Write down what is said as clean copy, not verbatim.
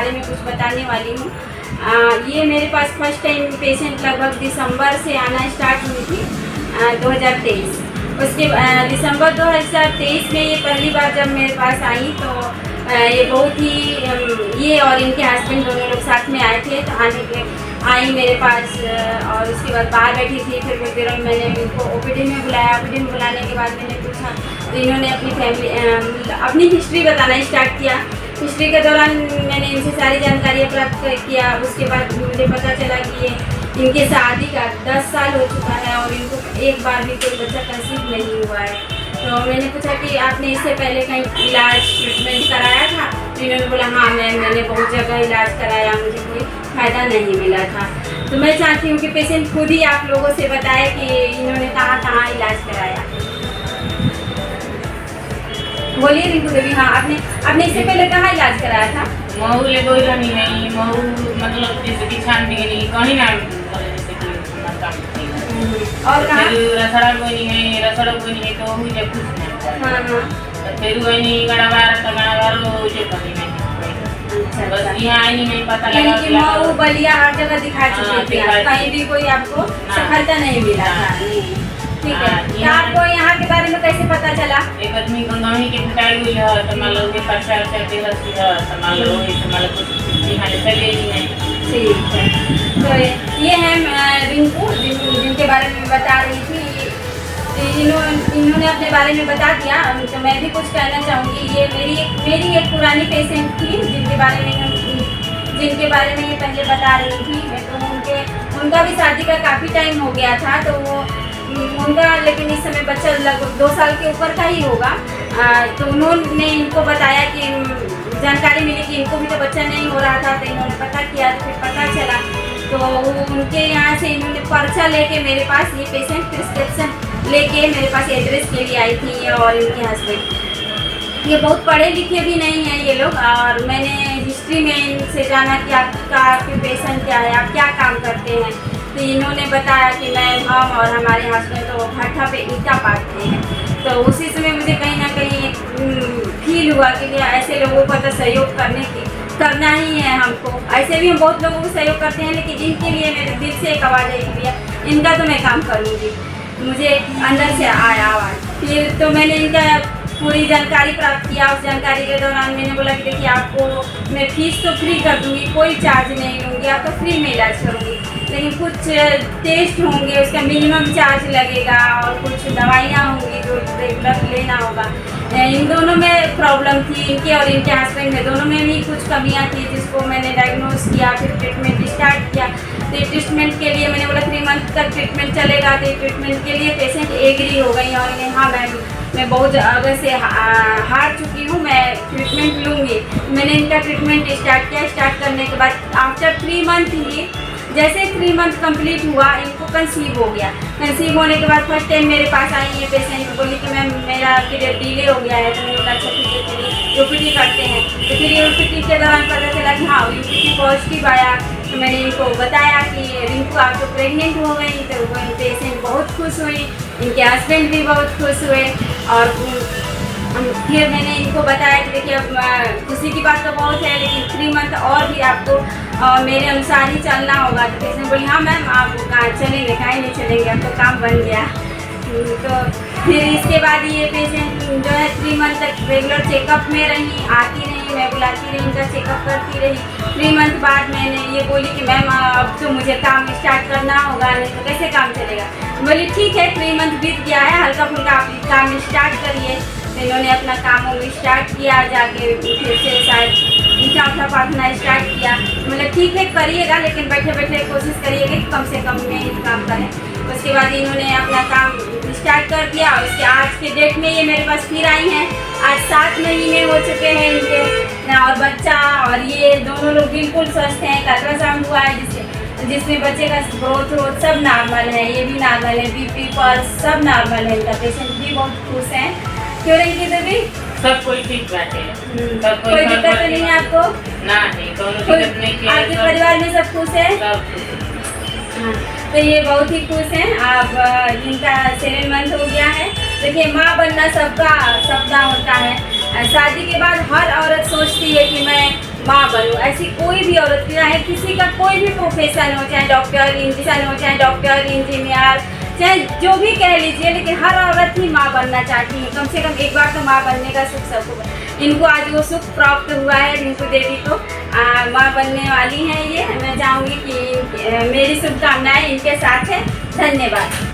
बारे में कुछ बताने वाली हूँ। ये मेरे पास फर्स्ट टाइम पेशेंट लगभग दिसंबर से आना स्टार्ट हुई थी 2023। उसके दिसंबर 2023 में ये पहली बार जब मेरे पास आई तो ये बहुत ही ये और इनके हस्बैंड दोनों लोग साथ में आए थे। तो आने के आई मेरे पास और उसके बाद बाहर बैठी थी। फिर कुछ देर में मैंने इनको ओपीडी में बुलाया। ओपीडी में बुलाने के बाद मैंने पूछा तो इन्होंने अपनी फैमिली अपनी हिस्ट्री बताना स्टार्ट किया। हिस्ट्री के दौरान मैंने इनसे सारी जानकारियाँ प्राप्त किया। उसके बाद मुझे पता चला कि ये इनके शादी का 10 साल हो चुका है और इनको एक बार भी कोई बच्चा कंसीव नहीं हुआ है। तो मैंने पूछा कि आपने इससे पहले कहीं इलाज ट्रीटमेंट कराया था? तो इन्होंने बोला हाँ मैम, मैंने बहुत जगह इलाज कराया, मुझे कोई फ़ायदा नहीं मिला था। तो मैं चाहती हूँ कि पेशेंट खुद ही आप लोगों से बताए कि इन्होंने कहाँ कहाँ इलाज कराया। बोलिए रिंकू देवी। हाँ, आपने इससे पहले कहाँ इलाज कराया था? महू ले कोई नहीं महू मतलब जैसे कि छानबीन नहीं कहीं ना जैसे कि और कहाँ? रसड़ा कोई नहीं है, रसड़ा कोई नहीं है तो हुई जब कुछ नहीं। हाँ हाँ। तो फिर वही गड़ाबार हो जो कहीं नहीं। अच्छा, बस यहाँ आई नहीं पता यानी लगा कि मऊ बलिया हर जगह दिखा चुके थे, दिखा कहीं भी कोई आपको सफलता नहीं मिला था। ठीक है, तो यहाँ आपको यहाँ के बारे में कैसे पता चला? एक आदमी गंगावी के पिटाई हुई है तो मान लो के पर्चा चलते रहती है तो मान लो मान लो कुछ यहाँ चले ही नहीं। ठीक है, तो ये है रिंकू जिनके बारे में बता रही थी। इन्होंने अपने बारे में बता दिया। तो मैं भी कुछ कहना चाहूँगी। ये मेरी एक पुरानी पेशेंट थी जिनके बारे में ये पहले बता रही थी। तो उनका भी शादी का काफ़ी टाइम हो गया था। तो वो उनका लेकिन इस समय बच्चा लगभग 2 साल के ऊपर का ही होगा। तो उन्होंने इनको बताया कि जानकारी मिली कि इनको भी तो बच्चा नहीं हो रहा था। तो इन्होंने पता किया तो फिर पता चला तो उनके यहाँ से इन्होंने पर्चा लेके मेरे पास ये पेशेंट प्रिस्क्रिप्शन लेके मेरे पास एड्रेस के लिए आई थी। और इनके हस्बैंड ये बहुत पढ़े लिखे भी नहीं हैं ये लोग। और मैंने हिस्ट्री में इनसे जाना कि आपका ऑक्यूपेशन क्या है, आप क्या काम करते हैं। तो इन्होंने बताया कि हम और हमारे हस्बैंड तो भट्ठा पे ईंटा पाते हैं। तो उसी समय मुझे कहीं ना कहीं फील हुआ कि ऐसे लोगों को तो सहयोग करना ही है हमको। ऐसे भी हम बहुत लोगों को सहयोग करते हैं, लेकिन इनके लिए मेरे दिल से एक आवाज़ आई कि भैया इनका तो मैं काम करूँगी। मुझे अंदर से आया आवाज़। फिर तो मैंने इनका पूरी जानकारी प्राप्त किया। उस जानकारी के दौरान मैंने बोला कि देखिए आपको मैं फीस तो फ्री कर दूँगी, कोई चार्ज नहीं लूँगी, आपका फ्री में इलाज करूँगी, लेकिन कुछ टेस्ट होंगे उसका मिनिमम चार्ज लगेगा और कुछ दवाइयाँ होंगी जो रेगुलर लेना होगा। इन दोनों में प्रॉब्लम थी, इनके और इनके हस्बैंड में दोनों में भी कुछ कमियां थी जिसको मैंने डायग्नोस किया। फिर ट्रीटमेंट स्टार्ट किया। तो ट्रीटमेंट के लिए मैंने बोला 3 मंथ तक ट्रीटमेंट चलेगा। तो ट्रीटमेंट के लिए पेशेंट एग्री हो गई और हाँ मैम मैं बहुत जगह से हार चुकी हूँ, मैं ट्रीटमेंट लूँगी। मैंने इनका ट्रीटमेंट स्टार्ट किया। स्टार्ट करने के बाद आफ्टर 3 मंथ ही जैसे 3 मंथ कंप्लीट हुआ इनको कंसीव हो गया। कंसीव होने के बाद फर्स्ट टाइम मेरे पास आई ये पेशेंट, बोली कि मैम मेरा पीरियड डिले हो गया है। तो मैंने बोला अच्छा ठीक है चलिए यूपीटी करते हैं। तो फिर यूपीटी के दौरान पता चला कि हाँ यूपीटी पॉजिटिव आया। तो मैंने इनको बताया कि रिंकू आप तो प्रेग्नेंट हो गई। तो वो पेशेंट बहुत खुश हुई, इनके हस्बैंड भी बहुत खुश हुए। और फिर मैंने इनको बताया कि देखिए अब खुशी की बात तो बहुत है, लेकिन 3 मंथ और भी आपको मेरे अनुसार ही चलना होगा। तो पेशेंट बोली हाँ मैम आप कहाँ चलेंगे, कहीं नहीं चलेंगे, अब तो काम बन गया। तो फिर इसके बाद ये पेशेंट जो है 3 मंथ तक रेगुलर चेकअप में रही, आती रही, मैं बुलाती रही, इनका चेकअप करती रही। 3 मंथ बाद मैंने ये बोली कि मैम अब तो मुझे काम स्टार्ट करना होगा, नहीं तो कैसे काम चलेगा। बोली ठीक है 3 मंथ बीत गया है, हल्का फुल्का आप काम स्टार्ट करिए। तो इन्होंने अपना काम स्टार्ट किया, जाके फिर से शायद ईंटा उठा पाथना स्टार्ट किया। मतलब ठीक है करिएगा, लेकिन बैठे बैठे कोशिश करिएगा कि कम से कम में ही काम करें। उसके बाद इन्होंने अपना काम स्टार्ट कर दिया। और उसके आज के डेट में ये मेरे पास फिर आई हैं। आज 7 महीने हो चुके हैं इनके और बच्चा और ये दोनों लोग बिल्कुल स्वस्थ हैं। अल्ट्रासाउंड हुआ है जिसमें बच्चे का ग्रोथ सब नॉर्मल है, ये भी नॉर्मल है, बीपी पल्स सब नॉर्मल है। इनका पेशेंट भी बहुत खुश हैं। क्यों रही देवी? सब कोई ठीक बैठे हैं, कोई दिक्कत तो नहीं है आपको? नहीं दिक्कत नहीं। आपके परिवार में सब खुश है? तो ये बहुत ही खुश हैं। अब इनका 7 मंथ हो गया है। देखिए माँ बनना सबका सपना होता है। शादी के बाद हर औरत सोचती है कि मैं माँ बनूं। ऐसी कोई भी औरत की, चाहे किसी का कोई भी प्रोफेशन हो, चाहे डॉक्टर इंजीनियर, चाहे जो भी कह लीजिए, लेकिन हर औरत ही माँ बनना चाहती है। कम से कम एक बार तो माँ बनने का सुख सबको, इनको आज वो सुख प्राप्त हुआ है। रिंकू देवी तो माँ बनने वाली हैं ये। मैं चाहूँगी कि मेरी शुभकामनाएं इनके साथ है। धन्यवाद।